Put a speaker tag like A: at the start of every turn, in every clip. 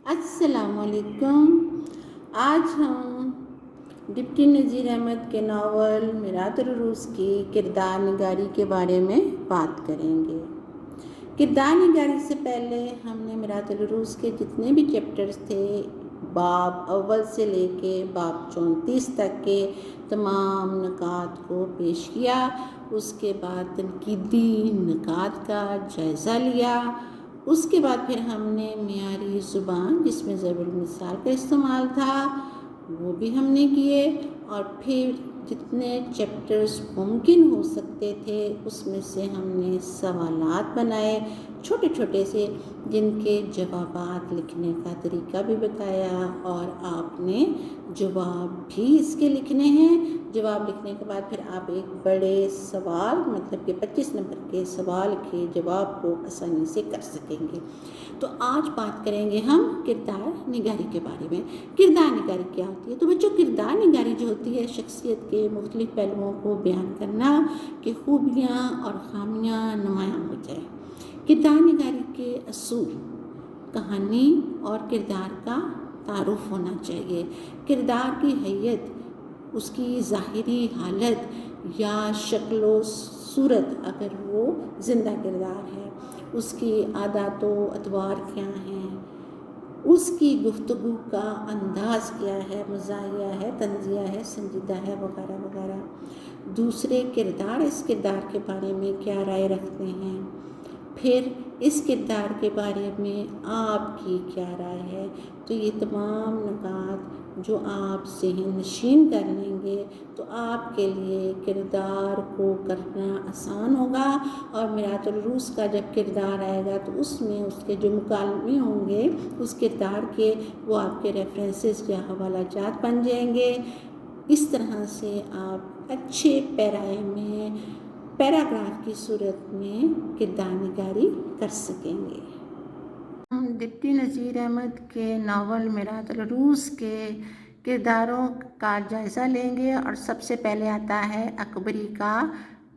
A: अस्सलाम वालेकुम। आज हम डिप्टी नज़ीर अहमद के नावल मिरातुल उरूस की किरदार निगारी के बारे में बात करेंगे। किरदार निगारी से पहले हमने मिरातुल उरूस के जितने भी चैप्टर्स थे, बाब अव्वल से लेके बाब 34 तक के तमाम नुकात को पेश किया। उसके बाद तनकीदी नुकात का जायज़ा लिया। उसके बाद फिर हमने मियारी ज़ुबान जिसमें ज़रबुल मिसाल का इस्तेमाल था वो भी हमने किए, और फिर जितने चैप्टर्स मुमकिन हो सकते थे उसमें से हमने सवालात बनाए छोटे छोटे से, जिनके जवाबात लिखने का तरीका भी बताया और आपने जवाब भी इसके लिखने हैं। जवाब लिखने के बाद फिर आप एक बड़े सवाल मतलब कि 25 नंबर के सवाल के जवाब को आसानी से कर सकेंगे। तो आज बात करेंगे हम किरदार निगारी के बारे में। किरदार निगारी क्या होती है? तो बच्चों, किरदार निगारी जो होती है शख्सियत के मुख्तलिफ पहलुओं को बयान करना कि खूबियाँ और खामियाँ नुमायाँ हो जाए। किरदार निगारी के असूल कहानी और किरदार का तारुफ होना चाहिए। किरदार की हैयत, उसकी ज़ाहिरी हालत या शक्ल सूरत, अगर वो ज़िंदा किरदार है, उसकी आदत व अतवार क्या हैं, उसकी गुफ्तगू का अंदाज़ क्या है, मज़ाहिया है, तंज़िया है, संजीदा है, वगैरह वगैरह। दूसरे किरदार इस किरदार के बारे में क्या राय रखते हैं, फिर इस किरदार के बारे में आपकी क्या राय है। तो ये तमाम नुकात जो आप ज़हन नशीन कर लेंगे तो आपके लिए किरदार को करना आसान होगा। और मिरातुल उरूस का जब किरदार आएगा तो उसमें उसके जो मुकालमे होंगे उस किरदार के, वो आपके रेफरेंसेस या हवाला जात बन जाएंगे। इस तरह से आप अच्छे पैराग्राफ की सूरत में किरदार निगारी कर सकेंगे। हम डिप्टी नज़ीर अहमद के नावल मिरातुल उरूस के किरदारों का जायज़ा लेंगे, और सबसे पहले आता है अकबरी का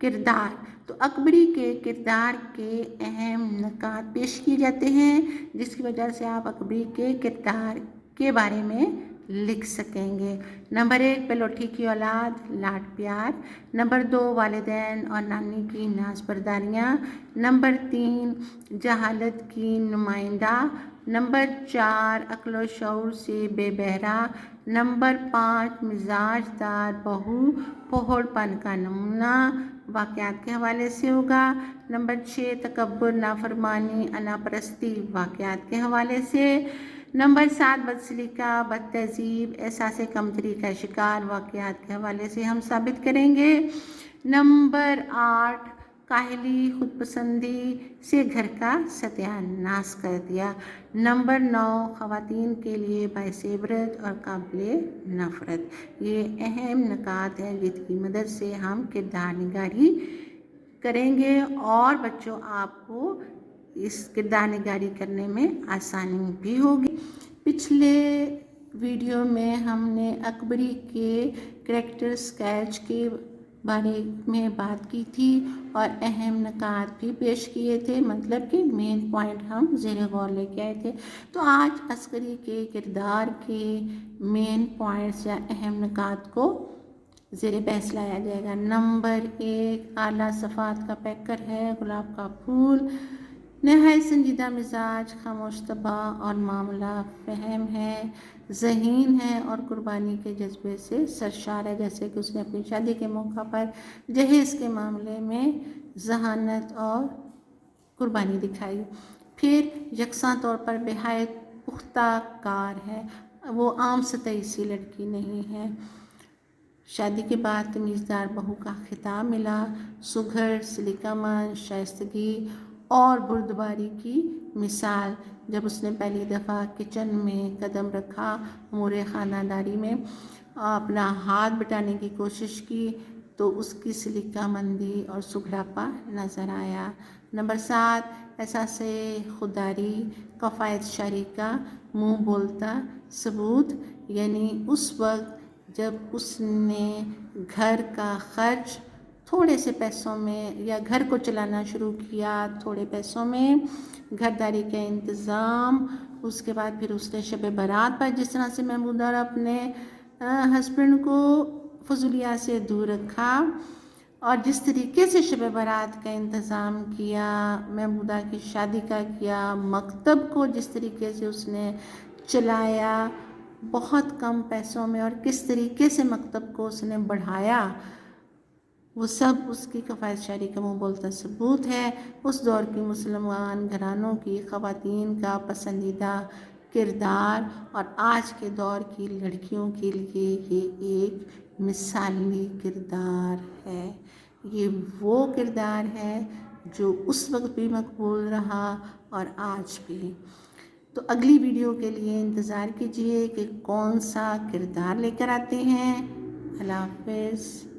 A: किरदार। तो अकबरी के किरदार के अहम नुकात पेश किए जाते हैं जिसकी वजह से आप अकबरी के किरदार के बारे में लिख सकेंगे। नंबर 1, पलोठी की औलाद, लाड प्यार। नंबर 2, वालिदैन और नानी की नाज़बरदारियाँ। नंबर 3, जहालत की नुमाइंदा। नंबर 4, अक्ल शऊर से बेबहरा। नंबर 5, मिजाजदार बहू, पोहड़पन का नमूना, वाक़यात के हवाले से होगा। नंबर 6, तकब्बुर, नाफरमानी, अनापरस्ती, वाक़यात के हवाले से। नंबर 7, बदसलीका, बदतहज़ीब, एहसास कमतरी का शिकार, वाक़यात के हवाले से हम साबित करेंगे। नंबर 8, काहली, खुदपसंदी से घर का सत्यानाश कर दिया। नंबर 9, ख़वातीन के लिए बाइस इबरत और काबिल नफ़रत। ये अहम नुकात हैं जिसकी मदद से हम किरदार निगारी करेंगे और बच्चों आपको इस किरदार निगारी करने में आसानी भी होगी। पिछले वीडियो में हमने अकबरी के करैक्टर स्केच के बारे में बात की थी और अहम नुकात भी पेश किए थे, मतलब कि मेन पॉइंट हम ज़ेर गौर लेके आए थे। तो आज अस्करी के किरदार के मेन पॉइंट्स या अहम नुकात को ज़ेर बहस लाया जाएगा। नंबर 1, आला सफ़ात का पैकर है, गुलाब का फूल, नहायत संजीदा मिजाज, खामोश तबा और मामला फ़हम है, ज़हीन है और कुर्बानी के जज्बे से सरशार है। जैसे कि उसने अपनी शादी के मौका पर जहेज़ के मामले में ज़हानत और कुर्बानी दिखाई। फिर यकसा तौर पर बेहायत पुख्ता कार है, वो आम सतही सी लड़की नहीं है। शादी के बाद तमीज़दार बहू का खिताब मिला, सुघर, सलीकामंद, शाइस्तगी और बुर्दबारी की मिसाल। जब उसने पहली दफ़ा किचन में कदम रखा, उमूर ख़ानदारी में अपना हाथ बटाने की कोशिश की तो उसकी सलीकामंदी और सुघड़ापा नज़र आया। नंबर 7, एहसास खुदारी, कफ़ायत शारी का मुँह बोलता सबूत, यानी उस वक्त जब उसने घर का खर्च थोड़े से पैसों में या घर को चलाना शुरू किया थोड़े पैसों में, घरदारी का इंतज़ाम اس کے بعد پھر اس نے شب برات پر جس طرح سے محمودہ اور اپنے ہسبینڈ کو فضولیات سے دور رکھا اور جس طریقے سے شب برات کا انتظام کیا، محمودہ کی شادی کا کیا، مکتب کو جس طریقے سے اس نے چلایا بہت کم پیسوں میں، اور کس طریقے سے مکتب کو اس نے بڑھایا، وہ سب اس کی کفایت شاعری کا منہ بولتا ثبوت ہے۔ اس دور کی مسلمان گھرانوں کی خواتین کا پسندیدہ کردار اور آج کے دور کی لڑکیوں کے لیے یہ ایک مثالی کردار ہے۔ یہ وہ کردار ہے جو اس وقت بھی مقبول رہا اور آج بھی۔ تو اگلی ویڈیو کے لیے انتظار کیجیے کہ کون سا کردار لے کر آتے ہیں۔ اللہ حافظ۔